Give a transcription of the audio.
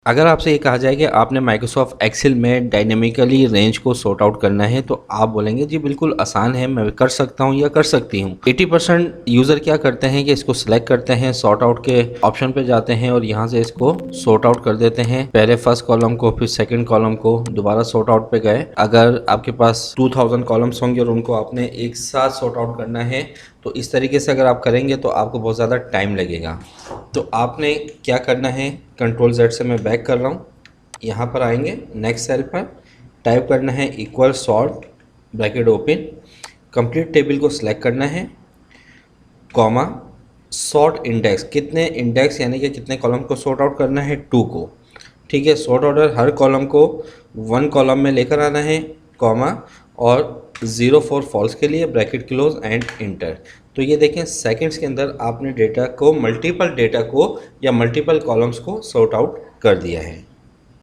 अगर आपसे ये कहा जाए कि आपने माइक्रोसॉफ्ट एक्सेल में डायनेमिकली रेंज को सॉर्ट आउट करना है तो आप बोलेंगे जी बिल्कुल आसान है, मैं कर सकता हूँ या कर सकती हूँ। 80% यूज़र क्या करते हैं कि इसको सिलेक्ट करते हैं, सॉर्ट आउट के ऑप्शन पे जाते हैं और यहाँ से इसको सॉर्ट आउट कर देते हैं। पहले फर्स्ट कॉलम को, फिर सेकंड कॉलम को, दोबारा सॉर्ट आउट पे गए। अगर आपके पास 2000 कॉलम्स होंगे और उनको आपने एक साथ सॉर्ट आउट करना है तो इस तरीके से अगर आप करेंगे तो आपको बहुत ज़्यादा टाइम लगेगा। तो आपने क्या करना है, कंट्रोल Z से मैं बैक कर रहा हूँ, यहाँ पर आएंगे नेक्स्ट सेल पर, टाइप करना है equal sort bracket open, complete table को सिलेक्ट करना है, कॉमा सॉर्ट इंडेक्स, कितने इंडेक्स यानी कि कितने कॉलम को सॉर्ट आउट करना है, 2 को। ठीक है, सॉर्ट ऑर्डर हर कॉलम को 1 कॉलम में लेकर आना है, कॉमा और 0 फॉर फॉल्स के लिए ब्रैकेट क्लोज एंड इंटर। तो ये देखें सेकंड्स के अंदर आपने डेटा को, मल्टीपल डेटा को या मल्टीपल कॉलम्स को सॉर्ट आउट कर दिया है।